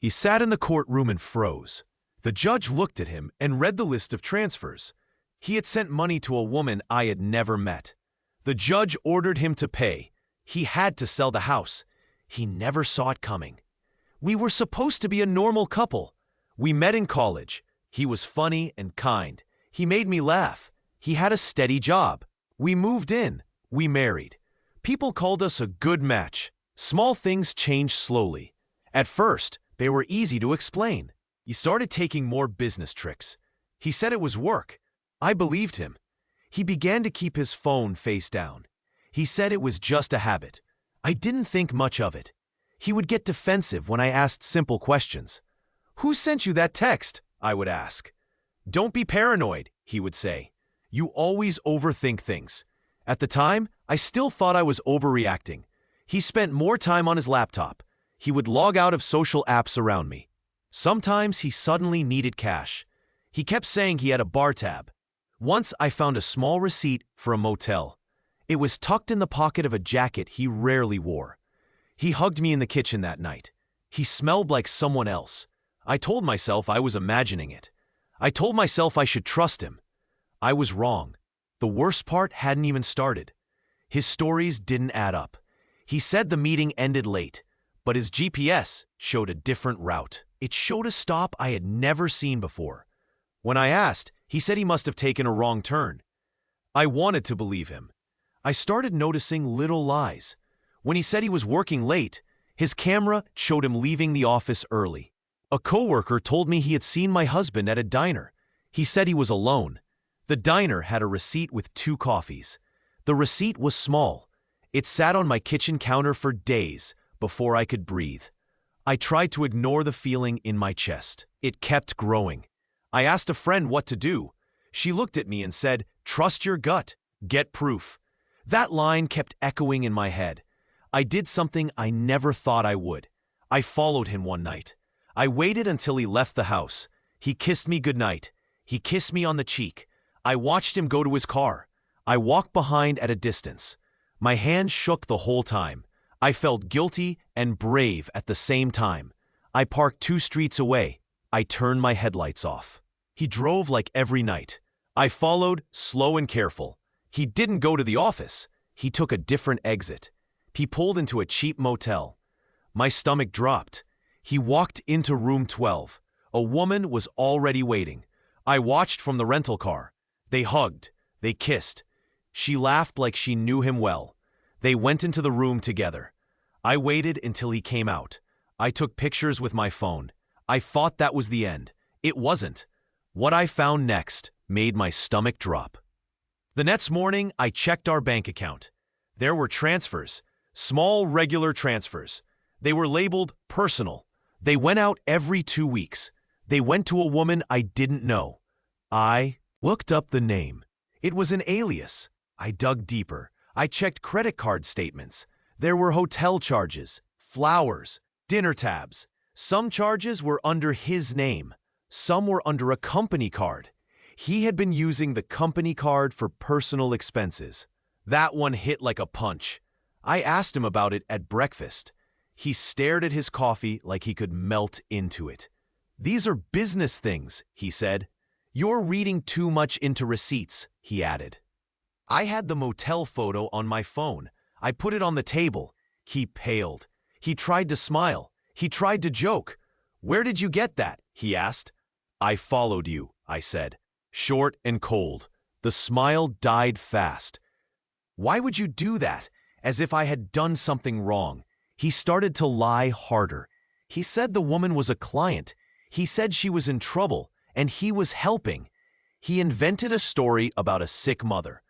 He sat in the courtroom and froze. The judge looked at him and read the list of transfers. He had sent money to a woman I had never met. The judge ordered him to pay. He had to sell the house. He never saw it coming. We were supposed to be a normal couple. We met in college. He was funny and kind. He made me laugh. He had a steady job. We moved in. We married. People called us a good match. Small things changed slowly. At first, they were easy to explain. He started taking more business tricks. He said it was work. I believed him. He began to keep his phone face down. He said it was just a habit. I didn't think much of it. He would get defensive when I asked simple questions. "Who sent you that text?" I would ask. "Don't be paranoid," he would say. "You always overthink things." At the time, I still thought I was overreacting. He spent more time on his laptop. He would log out of social apps around me. Sometimes he suddenly needed cash. He kept saying he had a bar tab. Once I found a small receipt for a motel. It was tucked in the pocket of a jacket he rarely wore. He hugged me in the kitchen that night. He smelled like someone else. I told myself I was imagining it. I told myself I should trust him. I was wrong. The worst part hadn't even started. His stories didn't add up. He said the meeting ended late, but his GPS showed a different route. It showed a stop I had never seen before. When I asked, he said he must have taken a wrong turn. I wanted to believe him. I started noticing little lies. When he said he was working late, his camera showed him leaving the office early. A coworker told me he had seen my husband at a diner. He said he was alone. The diner had a receipt with 2 coffees. The receipt was small. It sat on my kitchen counter for days before I could breathe. I tried to ignore the feeling in my chest. It kept growing. I asked a friend what to do. She looked at me and said, "Trust your gut. Get proof." That line kept echoing in my head. I did something I never thought I would. I followed him one night. I waited until he left the house. He kissed me goodnight. He kissed me on the cheek. I watched him go to his car. I walked behind at a distance. My hand shook the whole time. I felt guilty and brave at the same time. I parked 2 streets away. I turned my headlights off. He drove like every night. I followed, slow and careful. He didn't go to the office. He took a different exit. He pulled into a cheap motel. My stomach dropped. He walked into room 12. A woman was already waiting. I watched from the rental car. They hugged. They kissed. She laughed like she knew him well. They went into the room together. I waited until he came out. I took pictures with my phone. I thought that was the end. It wasn't. What I found next made my stomach drop. The next morning, I checked our bank account. There were transfers, small regular transfers. They were labeled personal. They went out every 2 weeks. They went to a woman I didn't know. I looked up the name. It was an alias. I dug deeper. I checked credit card statements. There were hotel charges, flowers, dinner tabs. Some charges were under his name. Some were under a company card. He had been using the company card for personal expenses. That one hit like a punch. I asked him about it at breakfast. He stared at his coffee like he could melt into it. "These are business things," he said. "You're reading too much into receipts," he added. I had the motel photo on my phone. I put it on the table. He paled. He tried to smile. He tried to joke. "Where did you get that?" he asked. "I followed you," I said. Short and cold. The smile died fast. "Why would you do that?" As if I had done something wrong. He started to lie harder. He said the woman was a client. He said she was in trouble, and he was helping. He invented a story about a sick mother.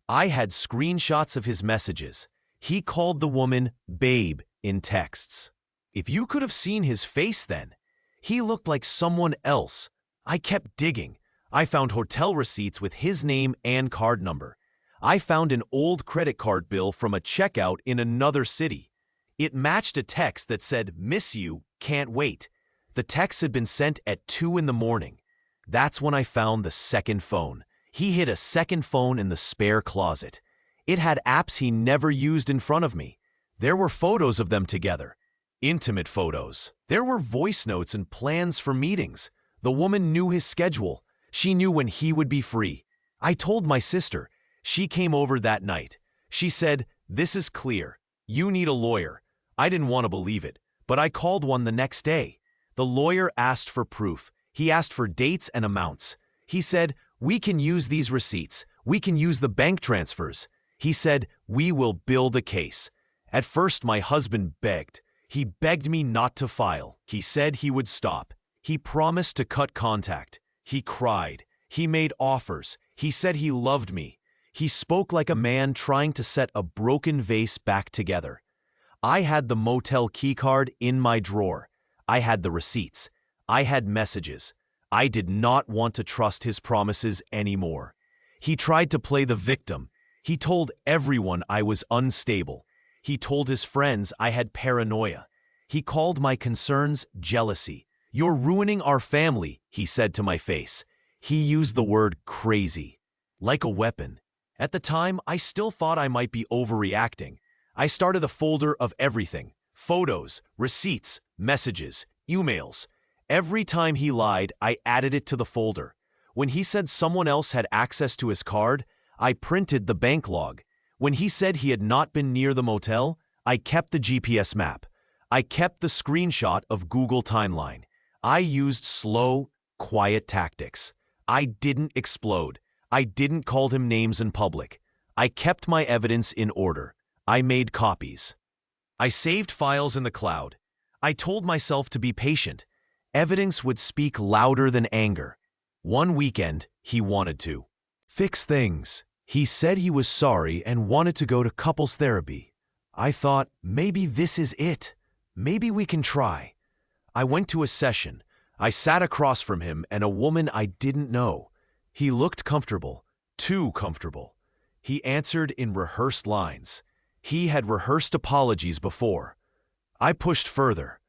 I had screenshots of his messages. He called the woman babe in texts. If you could have seen his face then, he looked like someone else. I kept digging. I found hotel receipts with his name and card number. I found an old credit card bill from a checkout in another city. It matched a text that said, "Miss you, can't wait." The text had been sent at 2 in the morning. That's when I found the second phone. He hid a second phone in the spare closet. It had apps he never used in front of me. There were photos of them together. Intimate photos. There were voice notes and plans for meetings. The woman knew his schedule. She knew when he would be free. I told my sister. She came over that night. She said, "This is clear. You need a lawyer." I didn't want to believe it, but I called one the next day. The lawyer asked for proof. He asked for dates and amounts. He said, "We can use these receipts. We can use the bank transfers." He said, "We will build a case." At first, my husband begged. He begged me not to file. He said he would stop. He promised to cut contact. He cried. He made offers. He said he loved me. He spoke like a man trying to set a broken vase back together. I had the motel keycard in my drawer. I had the receipts. I had messages. I did not want to trust his promises anymore. He tried to play the victim. He told everyone I was unstable. He told his friends I had paranoia. He called my concerns jealousy. "You're ruining our family," he said to my face. He used the word crazy, like a weapon. At the time, I still thought I might be overreacting. I started a folder of everything: photos, receipts, messages, emails. Every time he lied, I added it to the folder. When he said someone else had access to his card, I printed the bank log. When he said he had not been near the motel, I kept the GPS map. I kept the screenshot of Google Timeline. I used slow, quiet tactics. I didn't explode. I didn't call him names in public. I kept my evidence in order. I made copies. I saved files in the cloud. I told myself to be patient. Evidence would speak louder than anger. One weekend, he wanted to fix things. He said he was sorry and wanted to go to couples therapy. I thought, maybe this is it. Maybe we can try. I went to a session. I sat across from him and a woman I didn't know. He looked comfortable, too comfortable. He answered in rehearsed lines. He had rehearsed apologies before. I pushed further.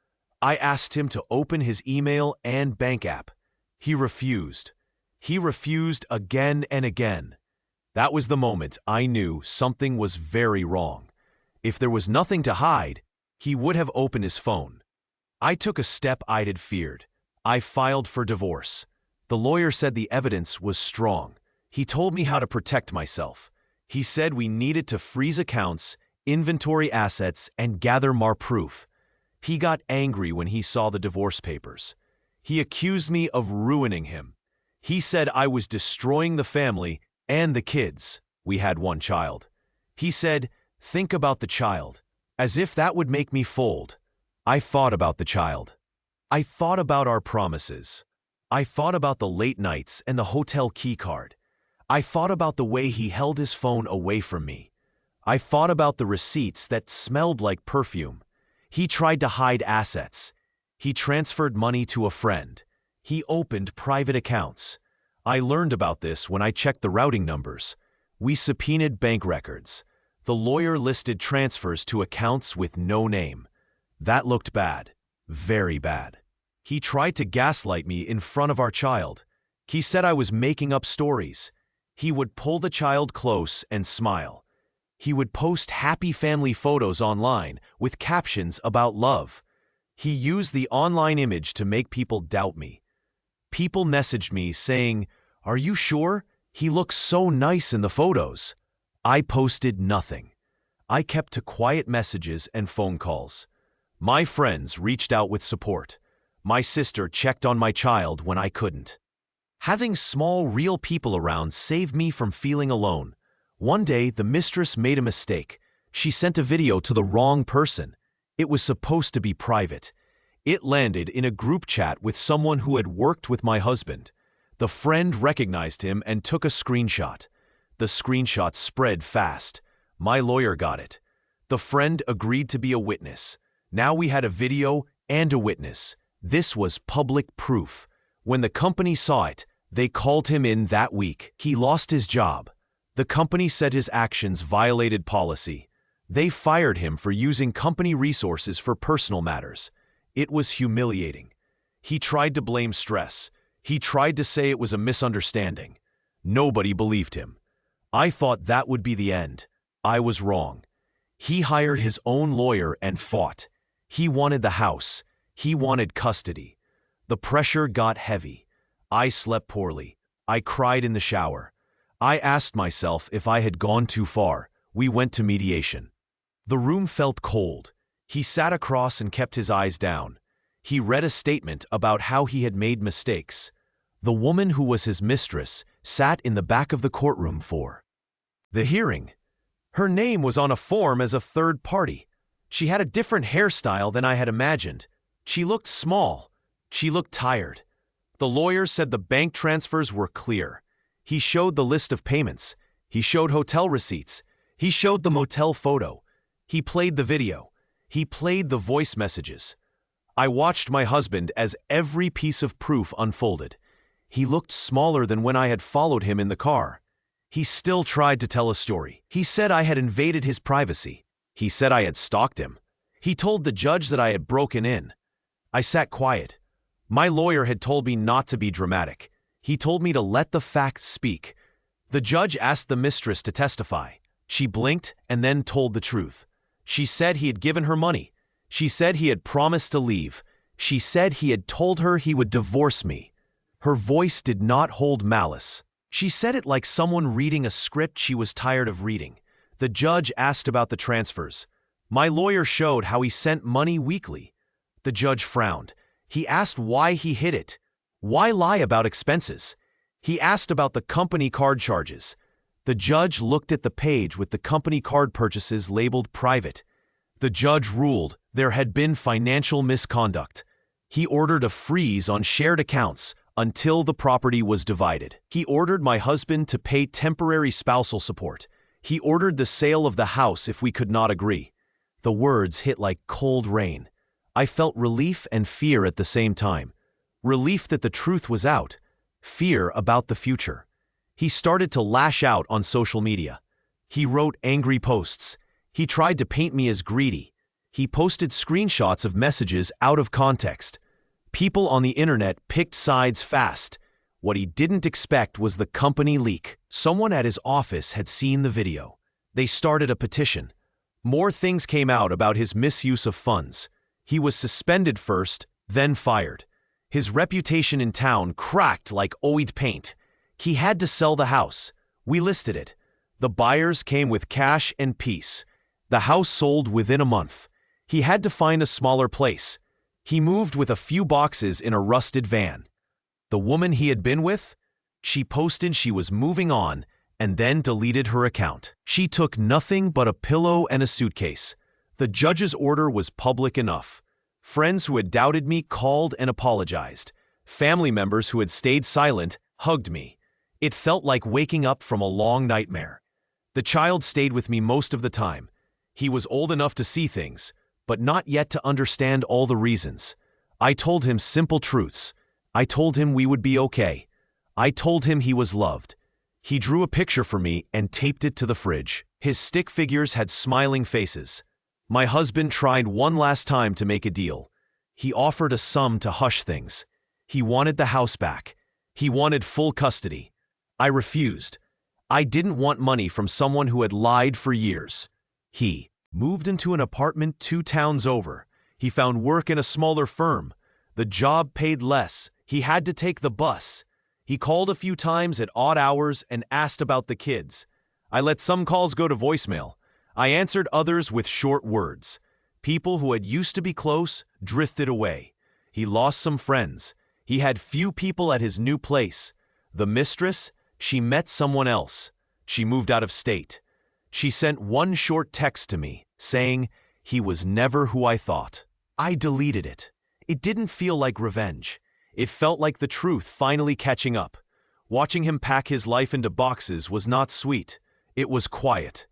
I asked him to open his email and bank app. He refused. He refused again and again. That was the moment I knew something was very wrong. If there was nothing to hide, he would have opened his phone. I took a step I had feared. I filed for divorce. The lawyer said the evidence was strong. He told me how to protect myself. He said we needed to freeze accounts, inventory assets, and gather more proof. He got angry when he saw the divorce papers. He accused me of ruining him. He said I was destroying the family and the kids. We had one child. He said, "Think about the child," as if that would make me fold. I thought about the child. I thought about our promises. I thought about the late nights and the hotel keycard. I thought about the way he held his phone away from me. I thought about the receipts that smelled like perfume. He tried to hide assets. He transferred money to a friend. He opened private accounts. I learned about this when I checked the routing numbers. We subpoenaed bank records. The lawyer listed transfers to accounts with no name. That looked bad, very bad. He tried to gaslight me in front of our child. He said I was making up stories. He would pull the child close and smile. He would post happy family photos online with captions about love. He used the online image to make people doubt me. People messaged me saying, "Are you sure? He looks so nice in the photos." I posted nothing. I kept to quiet messages and phone calls. My friends reached out with support. My sister checked on my child when I couldn't. Having small, real people around saved me from feeling alone. One day, the mistress made a mistake. She sent a video to the wrong person. It was supposed to be private. It landed in a group chat with someone who had worked with my husband. The friend recognized him and took a screenshot. The screenshot spread fast. My lawyer got it. The friend agreed to be a witness. Now we had a video and a witness. This was public proof. When the company saw it, they called him in that week. He lost his job. The company said his actions violated policy. They fired him for using company resources for personal matters. It was humiliating. He tried to blame stress. He tried to say it was a misunderstanding. Nobody believed him. I thought that would be the end. I was wrong. He hired his own lawyer and fought. He wanted the house. He wanted custody. The pressure got heavy. I slept poorly. I cried in the shower. I asked myself if I had gone too far. We went to mediation. The room felt cold. He sat across and kept his eyes down. He read a statement about how he had made mistakes. The woman who was his mistress sat in the back of the courtroom for the hearing. Her name was on a form as a third party. She had a different hairstyle than I had imagined. She looked small. She looked tired. The lawyer said the bank transfers were clear. He showed the list of payments. He showed hotel receipts. He showed the motel photo. He played the video. He played the voice messages. I watched my husband as every piece of proof unfolded. He looked smaller than when I had followed him in the car. He still tried to tell a story. He said I had invaded his privacy. He said I had stalked him. He told the judge that I had broken in. I sat quiet. My lawyer had told me not to be dramatic. He told me to let the facts speak. The judge asked the mistress to testify. She blinked and then told the truth. She said he had given her money. She said he had promised to leave. She said he had told her he would divorce me. Her voice did not hold malice. She said it like someone reading a script she was tired of reading. The judge asked about the transfers. My lawyer showed how he sent money weekly. The judge frowned. He asked why he hid it. Why lie about expenses? He asked about the company card charges. The judge looked at the page with the company card purchases labeled private. The judge ruled there had been financial misconduct. He ordered a freeze on shared accounts until the property was divided. He ordered my husband to pay temporary spousal support. He ordered the sale of the house if we could not agree. The words hit like cold rain. I felt relief and fear at the same time. Relief that the truth was out. Fear about the future. He started to lash out on social media. He wrote angry posts. He tried to paint me as greedy. He posted screenshots of messages out of context. People on the internet picked sides fast. What he didn't expect was the company leak. Someone at his office had seen the video. They started a petition. More things came out about his misuse of funds. He was suspended first, then fired. His reputation in town cracked like oiled paint. He had to sell the house. We listed it. The buyers came with cash and peace. The house sold within a month. He had to find a smaller place. He moved with a few boxes in a rusted van. The woman he had been with? She posted she was moving on and then deleted her account. She took nothing but a pillow and a suitcase. The judge's order was public enough. Friends who had doubted me called and apologized. Family members who had stayed silent hugged me. It felt like waking up from a long nightmare. The child stayed with me most of the time. He was old enough to see things, but not yet to understand all the reasons. I told him simple truths. I told him we would be okay. I told him he was loved. He drew a picture for me and taped it to the fridge. His stick figures had smiling faces. My husband tried one last time to make a deal. He offered a sum to hush things. He wanted the house back. He wanted full custody. I refused. I didn't want money from someone who had lied for years. He moved into an apartment 2 towns over. He found work in a smaller firm. The job paid less. He had to take the bus. He called a few times at odd hours and asked about the kids. I let some calls go to voicemail. I answered others with short words. People who had used to be close drifted away. He lost some friends. He had few people at his new place. The mistress, she met someone else. She moved out of state. She sent one short text to me, saying, "He was never who I thought." I deleted it. It didn't feel like revenge. It felt like the truth finally catching up. Watching him pack his life into boxes was not sweet. It was quiet.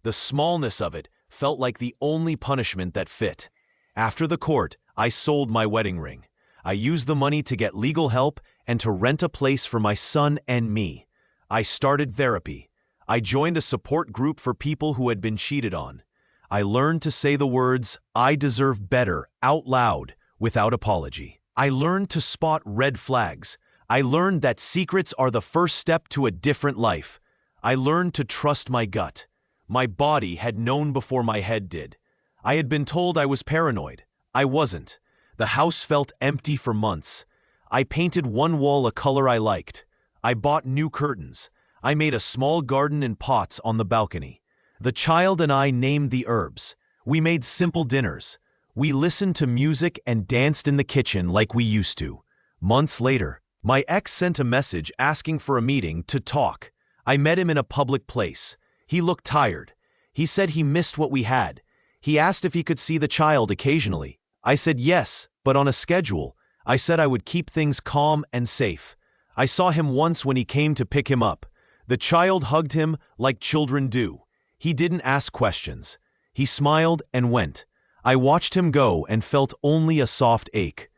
The smallness of it felt like the only punishment that fit. After the court, I sold my wedding ring. I used the money to get legal help and to rent a place for my son and me. I started therapy. I joined a support group for people who had been cheated on. I learned to say the words, "I deserve better," out loud, without apology. I learned to spot red flags. I learned that secrets are the first step to a different life. I learned to trust my gut. My body had known before my head did. I had been told I was paranoid. I wasn't. The house felt empty for months. I painted one wall a color I liked. I bought new curtains. I made a small garden in pots on the balcony. The child and I named the herbs. We made simple dinners. We listened to music and danced in the kitchen like we used to. Months later, my ex sent a message asking for a meeting to talk. I met him in a public place. He looked tired. He said he missed what we had. He asked if he could see the child occasionally. I said yes, but on a schedule. I said I would keep things calm and safe. I saw him once when he came to pick him up. The child hugged him like children do. He didn't ask questions. He smiled and went. I watched him go and felt only a soft ache.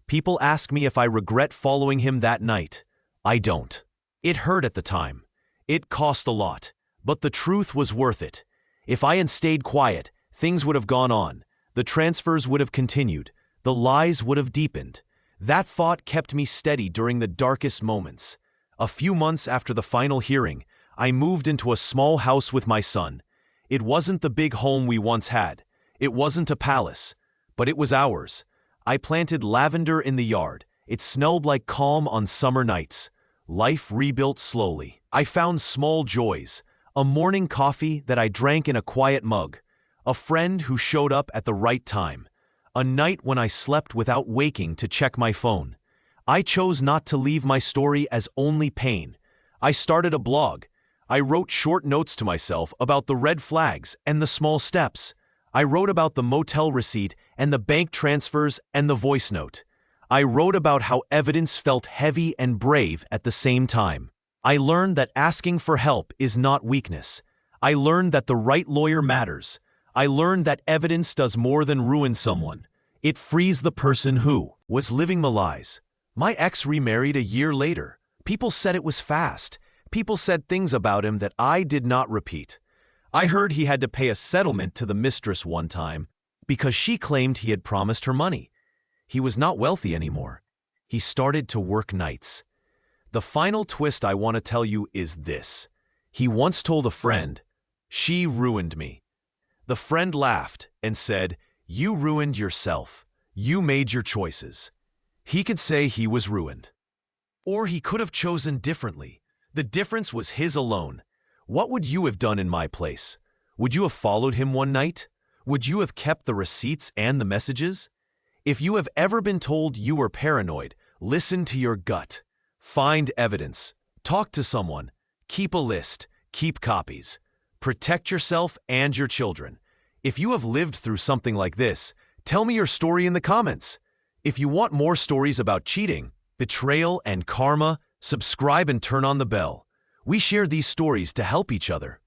People ask me if I regret following him that night. I don't. It hurt at the time. It cost a lot. But the truth was worth it. If I had stayed quiet, things would have gone on. The transfers would have continued. The lies would have deepened. That thought kept me steady during the darkest moments. A few months after the final hearing, I moved into a small house with my son. It wasn't the big home we once had. It wasn't a palace, but it was ours. I planted lavender in the yard. It smelled like calm on summer nights. Life rebuilt slowly. I found small joys. A morning coffee that I drank in a quiet mug. A friend who showed up at the right time. A night when I slept without waking to check my phone. I chose not to leave my story as only pain. I started a blog. I wrote short notes to myself about the red flags and the small steps. I wrote about the motel receipt and the bank transfers and the voice note. I wrote about how evidence felt heavy and brave at the same time. I learned that asking for help is not weakness. I learned that the right lawyer matters. I learned that evidence does more than ruin someone. It frees the person who was living the lies. My ex remarried a year later. People said it was fast. People said things about him that I did not repeat. I heard he had to pay a settlement to the mistress one time because she claimed he had promised her money. He was not wealthy anymore. He started to work nights. The final twist I want to tell you is this. He once told a friend, "She ruined me." The friend laughed and said, "You ruined yourself. You made your choices." He could say he was ruined. Or he could have chosen differently. The difference was his alone. What would you have done in my place? Would you have followed him one night? Would you have kept the receipts and the messages? If you have ever been told you were paranoid, listen to your gut. Find evidence. Talk to someone. Keep a list. Keep copies. Protect yourself and your children. If you have lived through something like this, tell me your story in the comments. If you want more stories about cheating, betrayal, and karma, subscribe and turn on the bell. We share these stories to help each other.